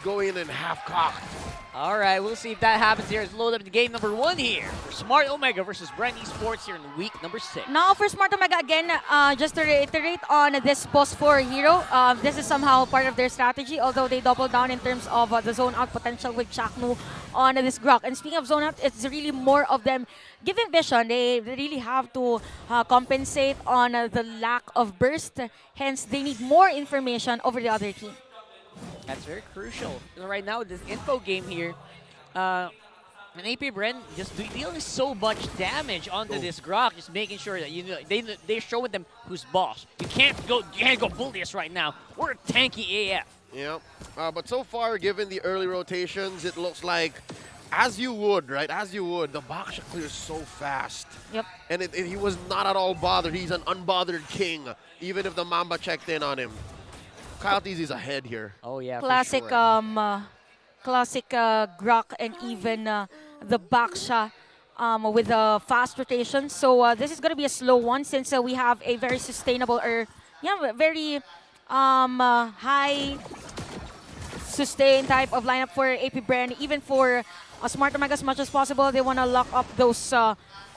Going in half-cocked. All right, we'll see if that happens here. Let's load up the game number 1 here for Smart Omega versus Bren Esports here in week number 6. Now for Smart Omega again, just to reiterate on this post for hero, this is somehow part of their strategy, although they double down in terms of the zone out potential with Chaknu on this Grok. And speaking of zone out, it's really more of them given vision. They really have to compensate on the lack of burst, hence they need more information over the other team. That's very crucial. Right now, this info game here, and AP Bren just dealing so much damage onto this Grok, just making sure that they're showing them who's boss. You can't go bullious right now. We're tanky AF. Yeah, but so far, given the early rotations, it looks like as you would, right? As you would, the Baksha clears so fast. Yep. And he was not at all bothered. He's an unbothered king, even if the Mamba checked in on him. Kyle TZ's ahead here. Oh yeah, Classic, for sure. classic Grok and even the Baksha with the fast rotation. So this is gonna be a slow one since we have a very sustainable or very high sustain type of lineup for AP Bren. Even for Smart Omega, as much as possible, they wanna lock up those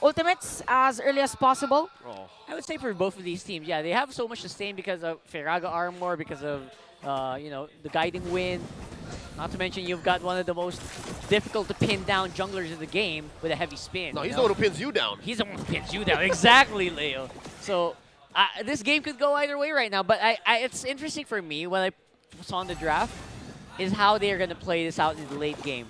ultimates as early as possible. Oh. I would say for both of these teams, yeah, they have so much sustain because of Ferraga armor, because of the guiding wind. Not to mention you've got one of the most difficult to pin down junglers in the game with a heavy spin. No, he's the one who pins you down. He's the one who pins you down. Exactly, Leo. So this game could go either way right now. But it's interesting for me when I saw in the draft is how they are going to play this out in the late game.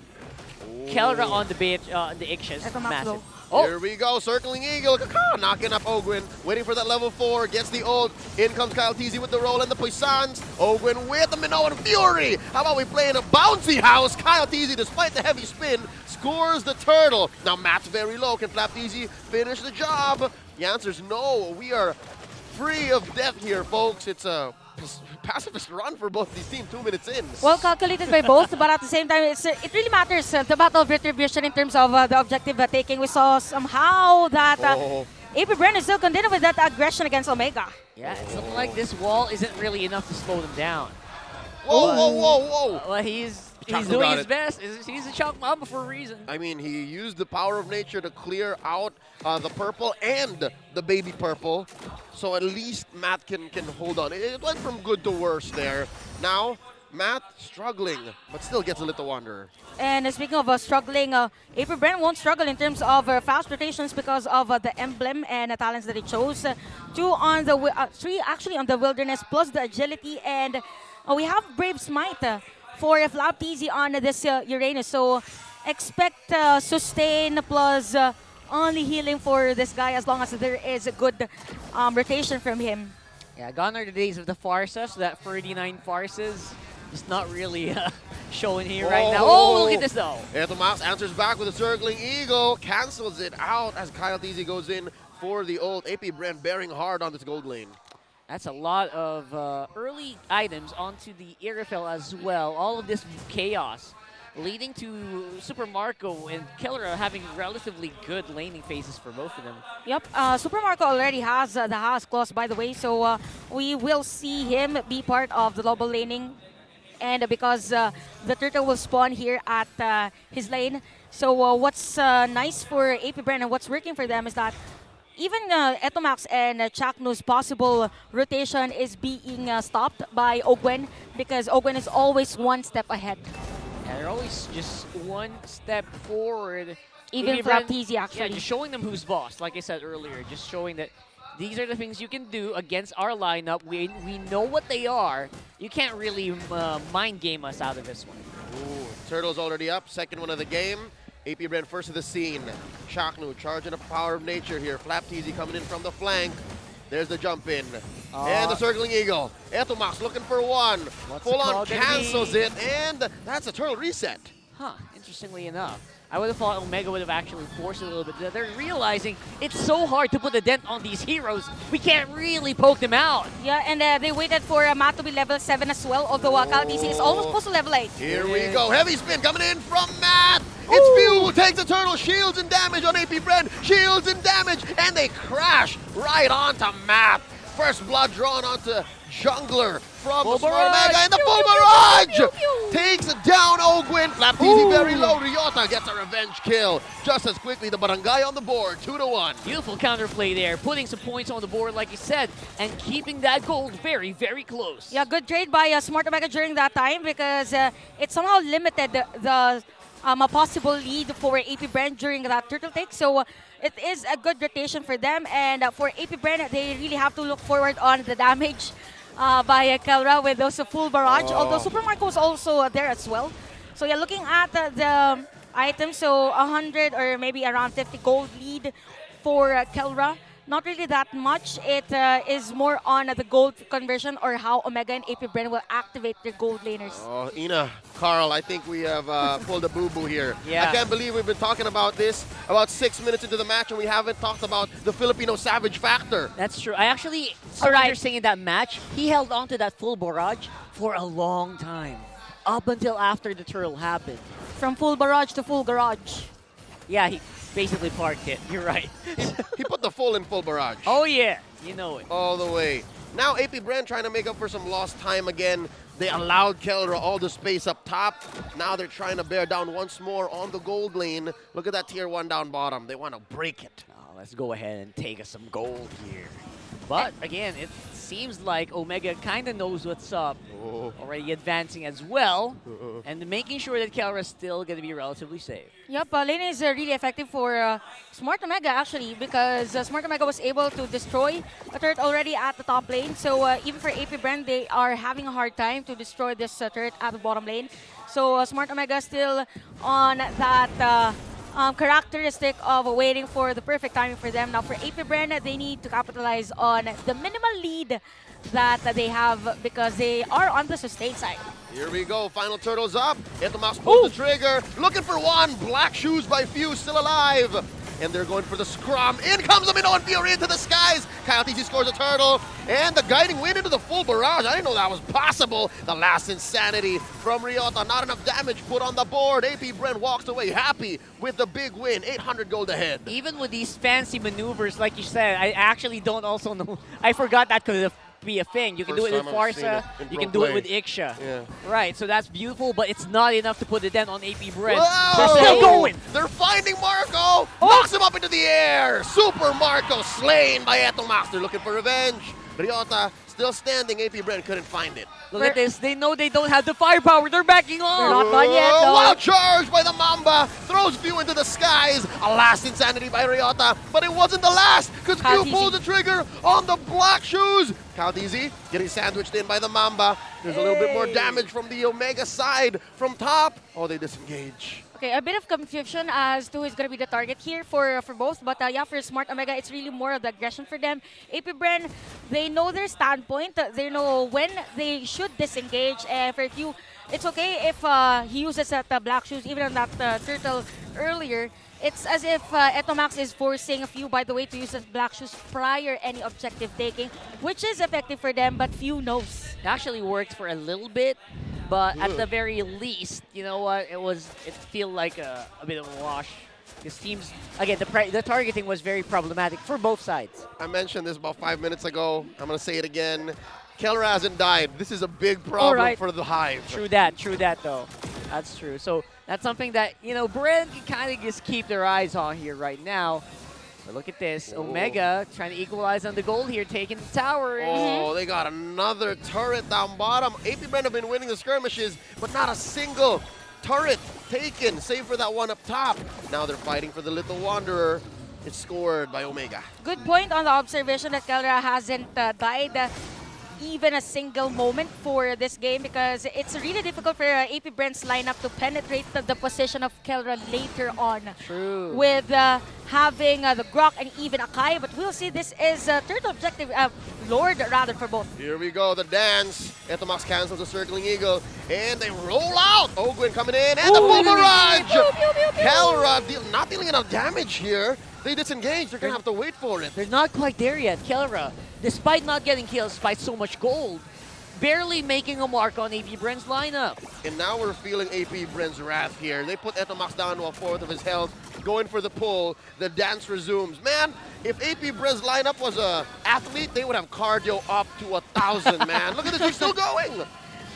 Kelra on the Ixchas, massive. Here we go, circling Eagle, knocking up Ogwin, waiting for that level 4, gets the ult, in comes Kyle TZ with the roll and the Puissance, Ogwin with the Minoan Fury, how about we play in a bouncy house, Kyle TZ, despite the heavy spin, scores the turtle. Now Matt's very low, can Flap TZ finish the job? The answer's no, we are free of death here, folks. It's a pacifist run for both these teams, 2 minutes in. Well calculated by both, but at the same time, it really matters, the battle of retribution in terms of the objective taking. We saw somehow that AP Bren is still continuing with that aggression against Omega. Yeah, it's looking like this wall isn't really enough to slow them down. Whoa. Well, he's Chaco doing got his it. best. He's a Chalk Mamba for a reason. I mean, he used the power of nature to clear out the purple and the baby purple. So at least Matt can hold on. It went from good to worse there. Now, Matt struggling, but still gets a little Wanderer. And speaking of struggling, AP Bren won't struggle in terms of fast rotations because of the emblem and talents that he chose. 2 on the 3 actually on the wilderness plus the agility, and we have Brave Smite for Flap TZ on this Uranus. So expect sustain plus only healing for this guy as long as there is a good rotation from him. Yeah, gone are the days of the Farsa, so that 39 Farsas is not really showing here right now. Oh, look at this though. Tomas answers back with a circling eagle, cancels it out as Kyle TZ goes in for the ult. AP Bren bearing hard on this gold lane. That's a lot of early items onto the Irifel as well. All of this chaos leading to Super Marco and Killer having relatively good laning phases for both of them. Yep, Super Marco already has the House clause, by the way, so we will see him be part of the double laning. And because the turtle will spawn here at his lane. So what's nice for AP Bren and what's working for them is that even Etomax and Chaknu's possible rotation is being stopped by Ogwen because Ogwen is always one step ahead. Yeah, they're always just one step forward. Even Flap TZ actually. Yeah, just showing them who's boss, like I said earlier. Just showing that these are the things you can do against our lineup. We know what they are. You can't really mind game us out of this one. Ooh, Turtle's already up, second one of the game. AP Bren first of the scene. Chaknu charging the power of nature here. Flap TZ coming in from the flank. There's the jump in. And the circling eagle. Etomax looking for one. Full on cancels it. And that's a turtle reset. Huh, interestingly enough. I would have thought Omega would have actually forced it a little bit. They're realizing it's so hard to put a dent on these heroes. We can't really poke them out. Yeah, and they waited for Matt to be level 7 as well, although Kyle TZ is almost close to level 8. Here we go. Heavy spin coming in from Matt. It's View takes the turtle, shields and damage on AP Bren, shields and damage, and they crash right onto Matt. First blood drawn onto Jungler from Full the Smart barrage. Omega, and the Pew, full pew, pew, barrage pew, pew, pew. takes down Ogwin. Flap TZ Ooh. very low. Ryota gets a revenge kill. Just as quickly, the Barangay on the board, 2-1. Beautiful counterplay there, putting some points on the board, like you said, and keeping that gold very, very close. Yeah, good trade by Smart Omega during that time because it somehow limited the a possible lead for AP Bren during that turtle take. So it is a good rotation for them. And for AP Bren, they really have to look forward on the damage by Kelra with those full barrage. Although Super Marco is also there as well. So yeah, looking at the items, so 100 or maybe around 50 gold lead for Kelra. Not really that much. It is more on the gold conversion or how Omega and AP Bren will activate their gold laners. Oh, Ina, Carl, I think we have pulled a boo-boo here. Yeah. I can't believe we've been talking about this about 6 minutes into the match and we haven't talked about the Filipino savage factor. That's true. I actually saw understanding that match. He held on to that full barrage for a long time, up until after the turtle happened. From full barrage to full garage. Yeah, he basically parked it. You're right. He put the full in full barrage. Oh yeah, you know it. All the way. Now AP Bren trying to make up for some lost time again. They allowed Kelra all the space up top. Now they're trying to bear down once more on the gold lane. Look at that tier 1 down bottom. They want to break it. Oh, let's go ahead and take us some gold here. But again, it seems like Omega kind of knows what's up. Already advancing as well, and making sure that Kelra is still going to be relatively safe. Yep, lane is really effective for Smart Omega actually because Smart Omega was able to destroy a turret already at the top lane. So even for AP Bren, they are having a hard time to destroy this turret at the bottom lane. So Smart Omega still on that characteristic of waiting for the perfect timing for them. Now for AP Bren, they need to capitalize on the minimal lead that they have because they are on the sustain side. Here we go. Final turtle's up. Etomax pulls the trigger. Looking for one. Black shoes by Fuse still alive. And they're going for the scrum. In comes the Minoan Fury into the skies. Kyle TC scores a turtle. And the guiding wind into the full barrage. I didn't know that was possible. The last insanity from Ryota. Not enough damage put on the board. AP Bren walks away happy with the big win. 800 gold ahead. Even with these fancy maneuvers, like you said, I actually don't also know. I forgot that could be a thing. You can do it with First time I've seen Farsa, it in you pro can do it play. with Iksha. Yeah. Right, so that's beautiful, but it's not enough to put it down on AP Bren. Whoa! They're still going. They're finding Marco. Knocks him up into the air. Super Marco slain by Etomax. They're looking for revenge. Ryota still standing. AP Bren couldn't find it. Look at this. They know they don't have the firepower. They're backing They're off. not done yet, Whoa, though. Wild charge by the Mamba. Throws View into the skies. A last insanity by Ryota. But it wasn't the last because Kyle View TZ. pulls the trigger on the black shoes. Kyle TZ getting sandwiched in by the Mamba. There's a little bit more damage from the Omega side from top. Oh, they disengage. Okay, a bit of confusion as to who's going to be the target here for both. But yeah, for Smart Omega, it's really more of the aggression for them. AP Bren, they know their standpoint. They know when they should disengage. And for Q, it's okay if he uses that black shoes, even on that turtle earlier. It's as if Etomax is forcing a few, by the way, to use the black shoes prior any objective taking, which is effective for them, but few knows. It actually worked for a little bit, but at the very least, you know what? It feel like a bit of a wash. Because teams, again, the targeting was very problematic for both sides. I mentioned this about 5 minutes ago. I'm going to say it again. Kelra hasn't died. This is a big problem for the Hive. True that though. That's true. So that's something that, you know, Bren can kind of just keep their eyes on here right now. But look at this. Omega trying to equalize on the gold here, taking the tower. Oh, they got another turret down bottom. AP Bren have been winning the skirmishes, but not a single turret taken, save for that one up top. Now they're fighting for the Little Wanderer. It's scored by Omega. Good point on the observation that Kelra hasn't died even a single moment for this game because it's really difficult for AP Bren's lineup to penetrate the position of Kelra later on. True. With having the Grok and even Akai, but we'll see. This is third objective, Lord rather, for both. Here we go, the dance. Etomax cancels the Circling Eagle, and they roll out. Ogwin coming in, and the full barrage! Kelra not dealing enough damage here. They disengage, they're gonna have to wait for it. They're not quite there yet. Kelra, despite not getting kills, despite so much gold, barely making a mark on AP Bren's lineup. And now we're feeling AP Bren's wrath here. They put Etomax down to a fourth of his health. going for the pull. The dance resumes. Man, if AP Bren's lineup was a athlete, they would have cardio up to 1,000, man. Look at this, he's still going.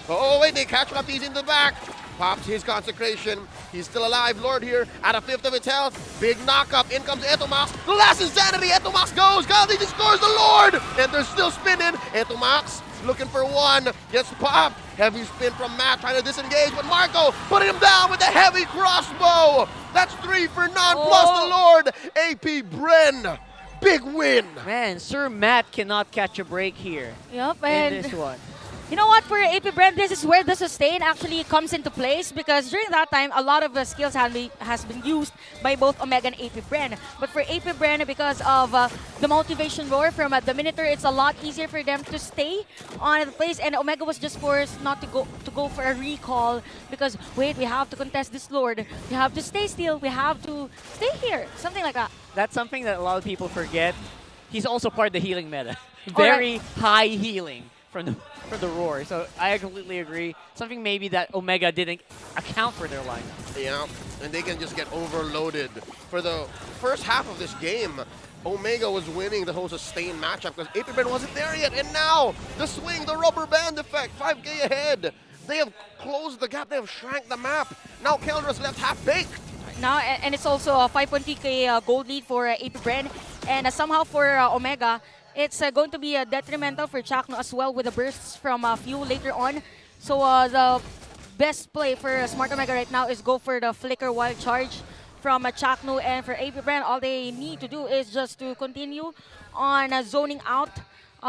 Oh, wait, they catch Baptiste in the back. Pops his consecration. He's still alive. Lord here at a fifth of its health. Big knock-up. In comes Etomax. The last insanity. Etomax goes. Caltese scores the Lord. And they're still spinning. Etomax looking for one. Gets popped. Heavy spin from Matt trying to disengage. But Marco putting him down with a heavy crossbow. That's 3 for none. Plus the Lord. AP Bren. Big win. Man, Sir Matt cannot catch a break here Yep, in and this one. you know what, for AP Bren, this is where the sustain actually comes into place, because during that time, a lot of skills has been used by both Omega and AP Bren. But for AP Bren, because of the motivation roar from the Minotaur, it's a lot easier for them to stay on the place. And Omega was just forced not to go for a recall, because wait, we have to contest this Lord. We have to stay still. We have to stay here. Something like that. That's something that a lot of people forget. He's also part of the healing meta. Very high healing from the roar. So I completely agree. Something maybe that Omega didn't account for their lineup. Yeah, and they can just get overloaded. For the first half of this game, Omega was winning the whole sustain matchup because AP Bren wasn't there yet. And now, the swing, the rubber band effect, 5K ahead. They have closed the gap. They have shrank the map. Now Keldra's left half-baked. Now, and it's also a 5.3k gold lead for AP Bren. And somehow for Omega, it's going to be detrimental for Chakno as well with the bursts from Few later on. So the best play for Smart Omega right now is go for the Flicker Wild Charge from Chakno. And for AP Bren, all they need to do is just to continue on zoning out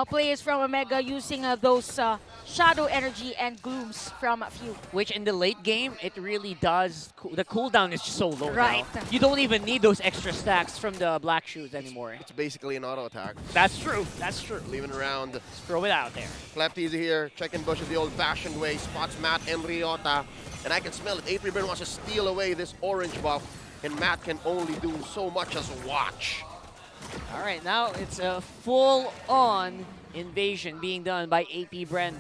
plays from Omega using those Shadow Energy and Glooms from Few. Which in the late game, it really does. The cooldown is so low Right. now. You don't even need those extra stacks from the black shoes anymore. It's basically an auto attack. That's true. That's true. Leaving around. Just throw it out there. Flapteasy here, checking bushes the old-fashioned way. Spots Matt and Ryota. And I can smell it. AP Bren wants to steal away this orange buff. And Matt can only do so much as watch. All right, now it's a full-on invasion being done by AP Bren,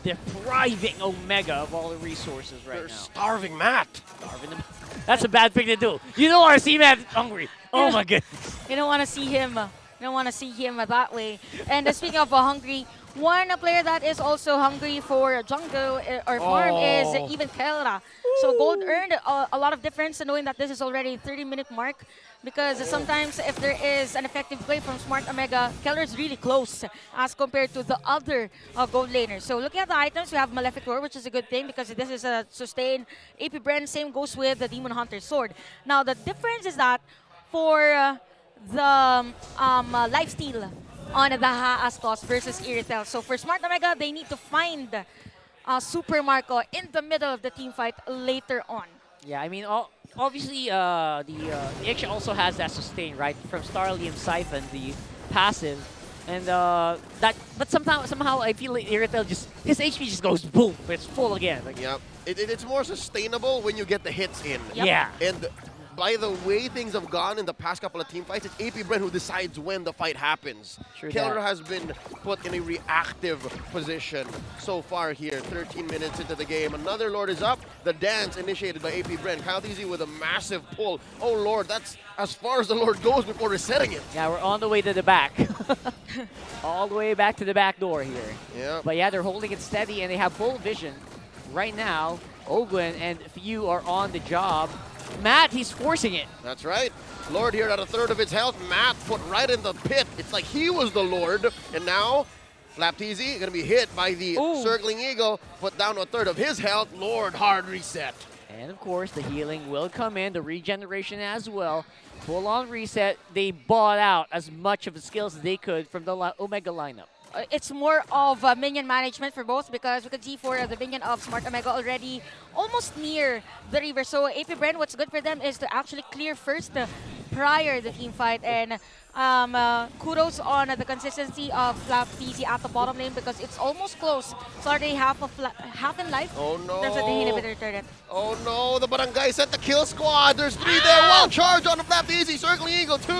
depriving Omega of all the resources right They're now. starving Matt. Starving them. That's a bad thing to do. You don't want to see Matt hungry. Oh my goodness. You don't want to see him. You don't want to see him that way. And speaking of hungry, one player that is also hungry for jungle or farm is even Kelra. So gold earned a lot of difference, knowing that this is already 30-minute mark. Because sometimes if there is an effective play from Smart Omega, Keller is really close as compared to the other gold laners. So looking at the items, we have Malefic Roar, which is a good thing because this is a sustain. AP Bren, same goes with the Demon Hunter Sword. Now the difference is that for the lifesteal on the Haastos versus Iritel. So for Smart Omega, they need to find Super Marco in the middle of the team fight later on. Yeah, I mean, obviously, the Ikshi also has that sustain, right? From Starlium Siphon, the passive. And but somehow I feel like Iritel his HP just goes boom, it's full again. Like, Yep. It's more sustainable when you get the hits in. Yep. Yeah. And by the way things have gone in the past couple of team fights, it's AP Bren who decides when the fight happens. True Keller that. has been put in a reactive position so far here, 13 minutes into the game. Another Lord is up. The dance initiated by AP Bren. Caltese with a massive pull. Oh Lord, that's as far as the Lord goes before resetting it. Yeah, we're on the way to the back. All the way back to the back door here. Yeah. But yeah, they're holding it steady and they have full vision. Right now, Ogwin and Few are on the job. Matt, he's forcing it. That's right. Lord here at a third of his health. Matt put right in the pit. It's like he was the Lord. And now, Flapteasy going to be hit by the Circling Eagle. Put down to a third of his health. Lord, hard reset. And of course, the healing will come in, the regeneration as well. Full-on reset. They bought out as much of the skills as they could from the Omega lineup. It's more of minion management for both, because we can see for the minion of Smart Omega already almost near the river. So AP Bren, what's good for them is to actually clear first prior the team fight. And kudos on the consistency of Flapteasy at the bottom lane, because it's almost close. It's already half in life. Oh no. That's a inhibitor turret. Oh no, the Barangay sent the kill squad. There's 3 there. Wild charge on the Flapteasy. Circling Eagle 2.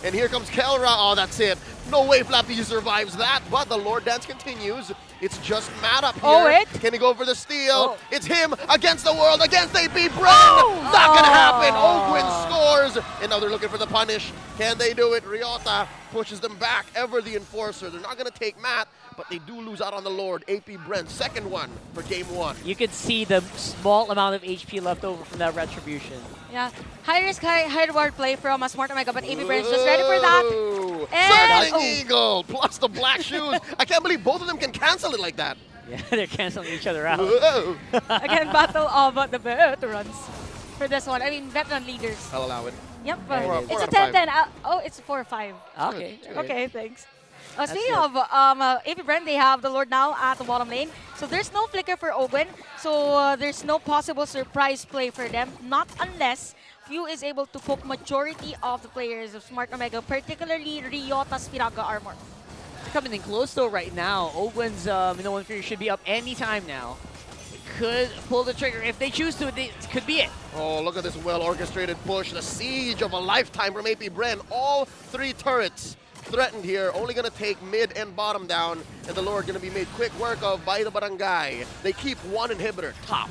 And here comes Kelra. Oh, that's it. No way Flappy survives that, but the Lord Dance continues. It's just Matt up here. Oh, wait. Can he go for the steal? Oh. It's him against the world, against AP Bren. Not gonna happen. Ogwin scores, and now they're looking for the punish. Can they do it? Ryota pushes them back. Ever the enforcer. They're not gonna take Matt, but they do lose out on the Lord. AP Bren, second one for game one. You could see the small amount of HP left over from that retribution. Yeah. High risk, high reward play from a Smart Omega, but AP Bren's just ready for that. Ooh. And- Circling Eagle plus the black shoes. I can't believe both of them can cancel it like that. Yeah, they're canceling each other out. Whoa. Again, battle of the veterans for this one. I mean, veteran leaders. I'll allow it. Yep. There it is. It's Four a out of five. 10-10. Oh, it's 4-5. Okay. Okay, thanks. Speaking good. of AP Bren, they have the Lord now at the bottom lane. So there's no flicker for Ogwin. So there's no possible surprise play for them. Not unless Few is able to poke majority of the players of Smart Omega, particularly Ryota's Piraga armor. Coming in close though right now. Ogwen's Minoan Fury should be up anytime now. They could pull the trigger if they choose to. It could be it. Oh, look at this well-orchestrated push. The siege of a lifetime from AP Bren. All three turrets threatened here. Only going to take mid and bottom down. And the Lord going to be made quick work of by the Barangay. They keep one inhibitor top.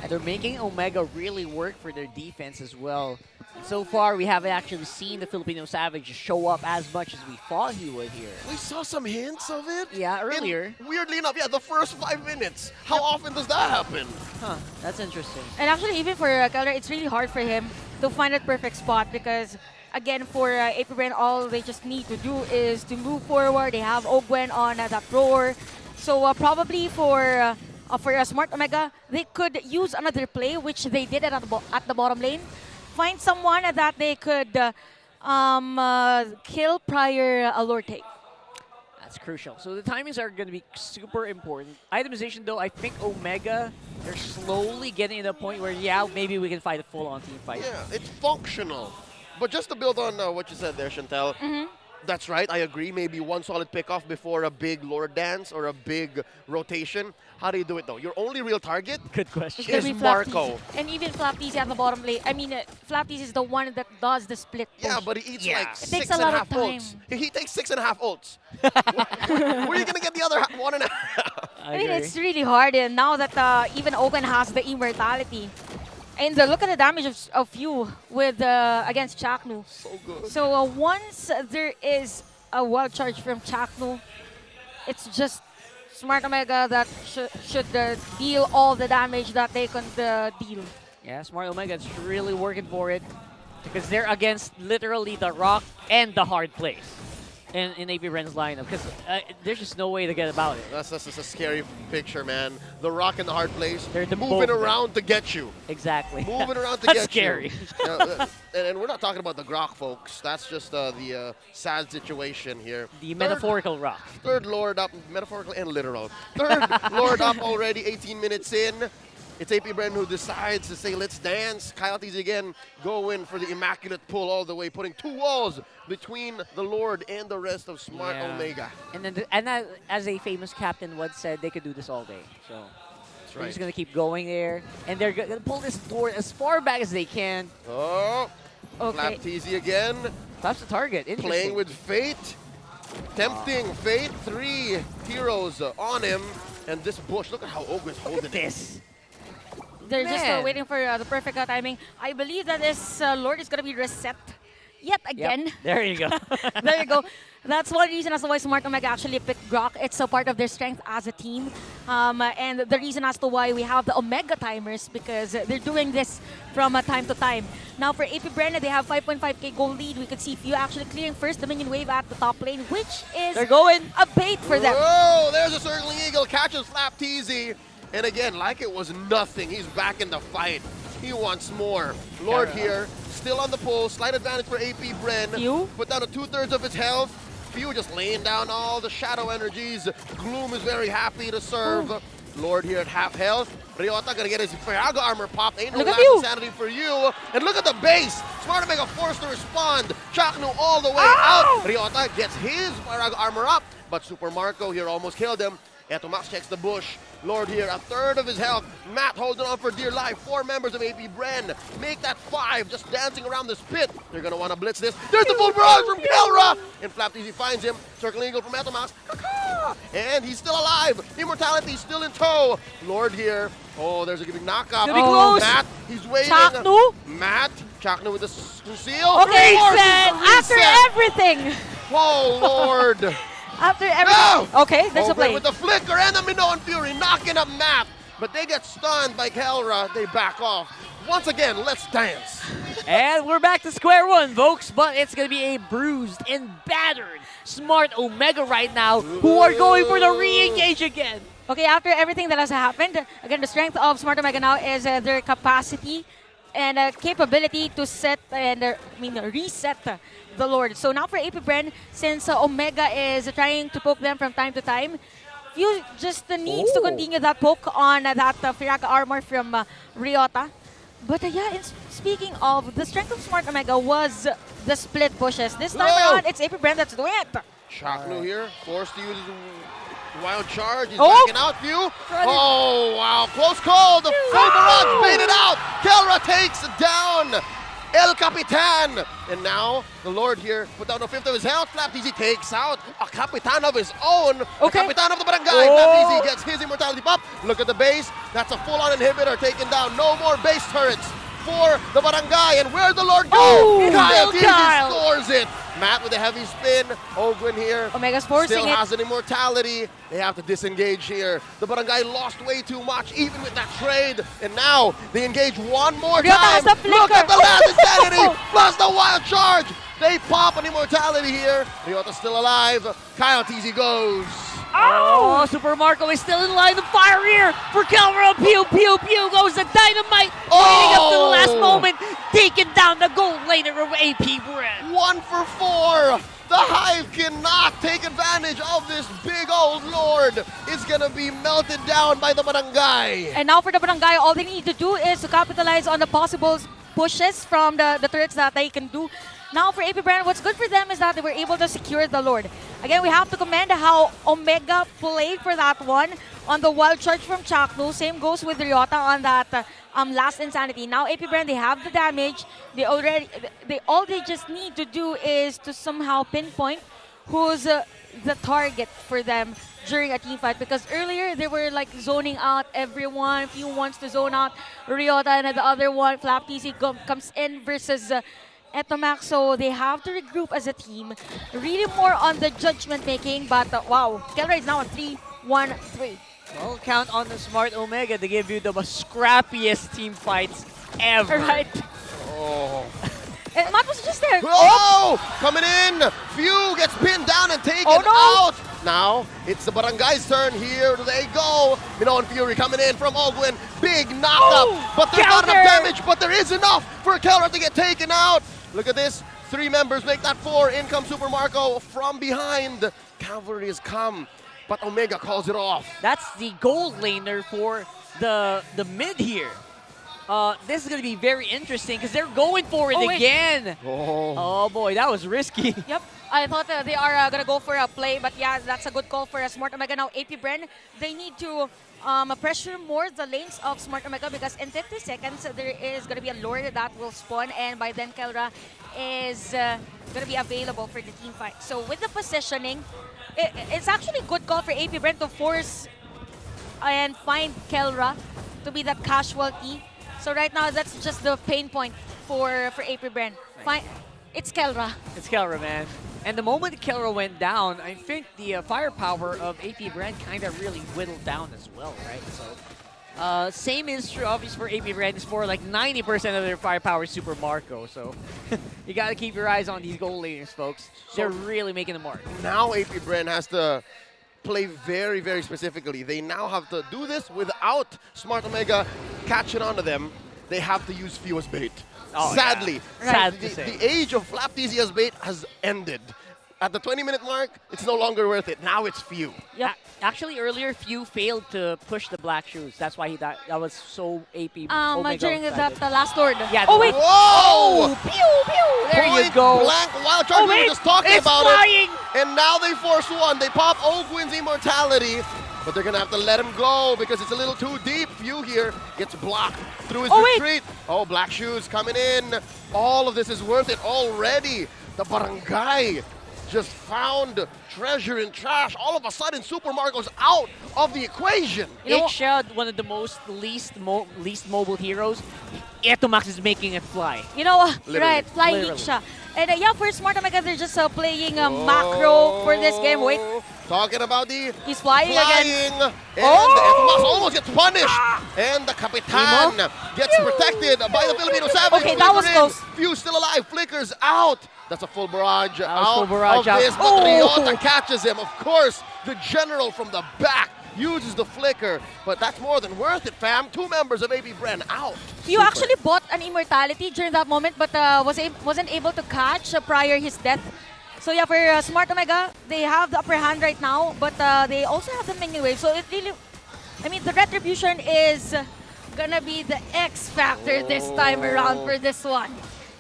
And they're making Omega really work for their defense as well. So far, we haven't actually seen the Filipino Savage show up as much as we thought he would here. We saw some hints of it. Yeah, earlier. Weirdly enough, yeah, the first 5 minutes. How often does that happen? Huh, that's interesting. And actually, even for Keller, it's really hard for him to find that perfect spot because, again, for AP Bren, all they just need to do is to move forward. They have Ogwen on that roar. So probably for a Smart Omega, they could use another play, which they did at the bottom lane. Find someone that they could kill prior a Lord take. That's crucial. So the timings are going to be super important. Itemization, though, I think Omega, they're slowly getting to the point where, yeah, maybe we can fight a full-on team fight. Yeah, it's functional. But just to build on what you said there, Chantel, that's right, I agree. Maybe one solid pickoff before a big Lord Dance or a big rotation. How do you do it, though? Your only real target Good question. It's gonna is be Marco. Flapteasy. And even Flapteasy at the bottom lane. I mean, Flapteasy is the one that does the split push. Yeah, but he eats Yeah. like It takes six a and lot a of half ults. He takes 6.5 ults. Where are you going to get the other 1.5? I mean, it's really hard. And now that even Ogun has the immortality. And look at the damage of Few with against Chaknu. So good. So once there is a wild charge from Chaknu, it's just Smart Omega that should deal all the damage that they can deal. Yeah, Smart Omega's really working for it because they're against literally the rock and the hard place in AP Bren's lineup because there's just no way to get about it. That's a scary picture, man. The rock in the hard place, They're the both moving of them. around to get you. Exactly. Moving around to That's get scary. you. And we're not talking about the Grok, folks. That's just the sad situation here. The metaphorical rock. Third Lord up, metaphorical and literal. Third Lord up already, 18 minutes in. It's AP Bren who decides to say, let's dance. Coyotes again go in for the immaculate pull all the way, putting 2 walls between the Lord and the rest of Smart Yeah. Omega. And then, as a famous captain once said, they could do this all day. So That's they're right. just gonna keep going there, and they're gonna pull this door as far back as they can. Oh, Okay. Flapteasy again, That's the target. playing Interesting. with Fate. Tempting Fate, 3 heroes on him. And this bush, look at how Ogre's holding it. this. They're just Man. waiting for the perfect timing. I believe that this Lord is going to be reset yet again. Yep. There you go. There you go. That's one reason as to why Smart Omega actually picked Grok. It's a part of their strength as a team. And the reason as to why we have the Omega timers because they're doing this from time to time. Now for AP Bren, they have 5.5k gold lead. We could see Few actually clearing first the minion wave at the top lane, which is They're going. a bait for them. Whoa, there's a circling eagle, catches Flapteasy. And again, like it was nothing, he's back in the fight. He wants more. Lord here, still on the pole, slight advantage for AP Bren. Few? Put down to 2/3 of his health. Few just laying down all the shadow energies. Gloom is very happy to serve. Lord here at half health. Ryota gonna get his Firaga armor popped. Ain't no Look at lack you. of sanity for you. And look at the base. Smart Omega forced to respond. Chaknu all the way out. Ryota gets his Firaga armor up, but Super Marco here almost killed him. Etomax checks the bush. Lord here, a third of his health. Matt holding on for dear life. 4 members of AP Bren. Make that 5, just dancing around this pit. They're going to want to blitz this. There's the full barrage from Kelra! And Flap Easy finds him. Circling Eagle from Etomax. And he's still alive. Immortality still in tow. Lord here. Oh, there's a big knockup. Gonna be close. Matt, he's waiting. Chaknu? Matt, Chaknu with the seal. Okay, Forces the after reset. everything. Oh, Lord. After everything. No! Okay, there's a play. With the flicker and the Minoan Fury knocking up Matt. But they get stunned by Kelra. They back off. Once again, let's dance. And we're back to square one, folks. But it's going to be a bruised and battered Smart Omega right now, who are going for the re-engage again. Okay, after everything that has happened, again, the strength of Smart Omega now is their capacity and capability to set and reset the Lord. So now for AP Bren, since Omega is trying to poke them from time to time, you just needs to continue that poke on that Firaga armor from Ryota. But yeah, speaking of, the strength of Smart Omega was the split pushes. This time around, it's AP Bren that's doing it. Chaknu here, forced to use his wild charge. He's Oh! backing out few. Oh, wow. Close call. The full barrage baited out. Kelra takes down El Capitan. And now the Lord here put down a 5th of his health. Flap Easy takes out a Capitan of his own. Okay. The Capitan of the Barangay. Flap Easy gets his immortality pop. Look at the base. That's a full-on inhibitor taken down. No more base turrets for the Barangay. And where'd the Lord go? Oh, Kyle still Kyle. scores it. Matt with a heavy spin. Ogwin here. Omega's forcing Still it. has an immortality. They have to disengage here. The Barangay lost way too much, even with that trade. And now they engage one more Ryota time. has the flicker. Look at the last insanity plus the wild charge. They pop an immortality here. Ryota's still alive. Kyle TZ goes. Oh, Super Marco is still in line of fire here for Kelra. Pew, pew, pew goes the dynamite. Waiting up to the last moment, taking down the gold laner of AP Bren. 1 for 4. The Hive cannot take advantage of this big old Lord. It's gonna be melted down by the Barangay. And now for the Barangay, all they need to do is to capitalize on the possible pushes from the turrets that they can do. Now for AP Bren, what's good for them is that they were able to secure the Lord. Again, we have to commend how Omega played for that one on the wild charge from Chaknu. Same goes with Ryota on that last insanity. Now AP Bren, they have the damage. All they just need to do is to somehow pinpoint who's the target for them during a team fight, because earlier they were like zoning out everyone. Few wants to zone out Ryota, and the other one, Flap TC, comes in versus Etomax, so they have to regroup as a team. Really more on the judgment making, but wow, Kelra is now on 3-1-3. Well, count on the Smart Omega to give you the most scrappiest team fights ever. Right. Oh. And Matt was just there. Oh! Coming in! Few gets pinned down and taken out! Now, it's the Barangay's turn. Here they go. Minoan Fury coming in from Ogwin. Big knockup. But there's not enough damage, but there is enough for Kelra to get taken out. Look at this. 3 members make that 4. In comes Super Marco from behind. Cavalry has come, but Omega calls it off. That's the gold laner for the mid here. This is going to be very interesting because they're going for it again. Oh boy, that was risky. Yep, I thought they are going to go for a play, but yeah, that's a good call for a Smart Omega. Now AP Bren, they need to pressure more the lanes of Smart Omega, because in 50 seconds there is going to be a Lord that will spawn, and by then Kelra is going to be available for the team fight. So with the positioning, it's actually a good call for AP Bren to force and find Kelra to be that casualty. So right now, that's just the pain point for AP Bren. It's Kelra. It's Kelra, man. And the moment Kelra went down, I think the firepower of AP Bren kind of really whittled down as well, right? So, same is true, obviously, for AP Bren. It's for like 90% of their firepower is Super Marco. So, you got to keep your eyes on these gold laners, folks. They're really making the mark. Now AP Bren has to play very, very specifically. They now have to do this without Smart Omega catching on to them. They have to use Few as bait. Oh, Sadly, yeah. Sad to say. The age of Flap TZ as bait has ended. At the 20-minute mark, it's no longer worth it. Now it's Few. Yep. Actually, earlier, Few failed to push the black shoes. That's why that was so AP Omega During sided. the last Lord. Yeah, Oh wait. Whoa! Pew, pew! There you Point go. Blank wild charge. We were wait, just talking it's about flying. it. And now they force one. They pop Ogwin's immortality. but they're gonna have to let him go because it's a little too deep. Few here gets blocked through his Oh, wait. retreat. Oh, Black Shoes coming in. All of this is worth it already. The barangay just found treasure in trash. All of a sudden, Super Marco's out of the equation. You know, Shad, one of the least mobile heroes. Etomax is making it fly. You know, Literally. right, flying Literally. hit siya. And yeah, for Smart Omega, they're just playing macro for this game. Wait, Talking about the he's flying again. and Oh! the Etomax almost gets punished. And the Kapitan gets protected by the Filipino Savage. Okay, that was Flicker in. close. Few still alive. Flickers out. That's a full barrage was out full barrage of out. this, but Oh! Ryota catches him. Of course, the general from the back uses the flicker, but that's more than worth it, fam. 2 members of AB Bren out. You actually bought an immortality during that moment, but wasn't able to catch prior his death. So yeah, for Smart Omega, they have the upper hand right now, but they also have the minion wave. So it really, I mean, the retribution is gonna be the X factor this time around for this one.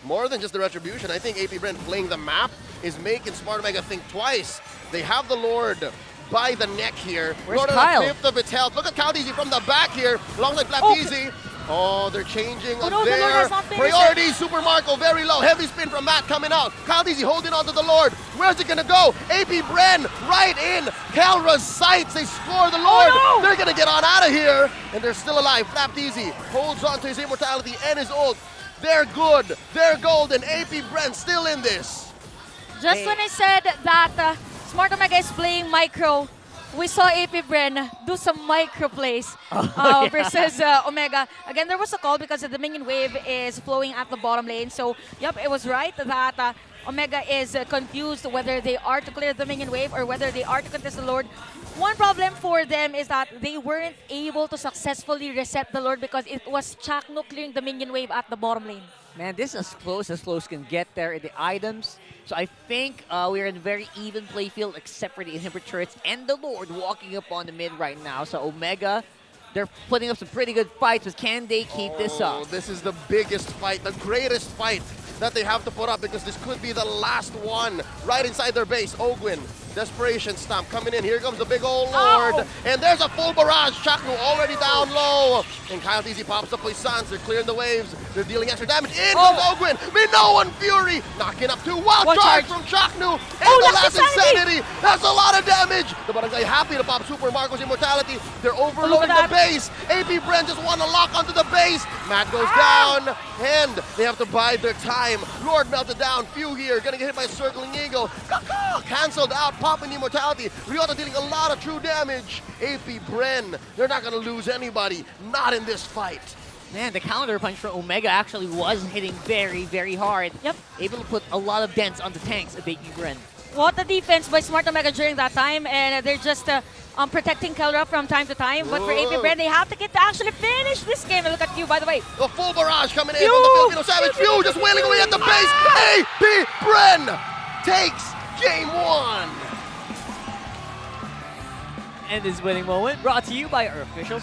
More than just the retribution, I think AP Bren playing the map is making Smart Omega think twice. They have the Lord by the neck here. Where's Lord Kyle? on a fifth of its health. Look at Caldeezy from the back here, alongside Flapteezy. Oh, they're changing Oh no, the Lord their has not finished it. priority. Super Marco very low. Heavy spin from Matt coming out. Caldeezy holding on to the Lord. Where's it gonna go? AP Bren right in Calra's sights. They score the Lord. Oh, no! They're gonna get on out of here, and they're still alive. Flapteezy holds on to his immortality and his ult. They're good. They're golden. AP Bren still in this. Just when I said that Smart Omega is playing micro, we saw AP Bren do some micro plays versus Omega. Again, there was a call because the minion wave is flowing at the bottom lane. So, yep, it was right that Omega is confused whether they are to clear the minion wave or whether they are to contest the Lord. One problem for them is that they weren't able to successfully reset the Lord because it was Chakno clearing the minion wave at the bottom lane. Man, this is as close can get there in the items. So I think we're in a very even play field except for the inhibitor turrets and the Lord walking up on the mid right now. So Omega, they're putting up some pretty good fights, but can they keep this up? This is the biggest fight, the greatest fight that they have to put up because this could be the last one right inside their base. Ogwin, desperation stomp coming in. Here comes the big old Lord. Ow. And there's a full barrage. Chakno already down low. And Kyle Easy pops up with Sans. They're clearing the waves. They're dealing extra damage. In comes Ogwin. Minoan Fury knocking up 2. Wild One charge charge. from Chakno. And Oh, the that's last insanity. insanity. That's a lot of damage. The Barangay happy to pop Super Marco's immortality. They're overloading the that. base. AP Bren just want to lock onto the base. Matt goes down. And they have to bide their time. Lord melted down. Few here. Gonna get hit by a circling eagle. Cancelled out. Popping the immortality. Ryota dealing a lot of true damage. AP Bren. They're not gonna lose anybody. Not in this fight. Man, the counter punch from Omega actually was hitting very, very hard. Yep. Able to put a lot of dents on the tanks of AP Bren. What a defense by Smart Omega during that time, and they're just protecting Kelra from time to time. But for AP Bren, they have to get to actually finish this game. And look at you, by the way. A full barrage coming in from the Filipino Savage. Few just wailing away at the base. AP Bren takes game 1. And this winning moment brought to you by our official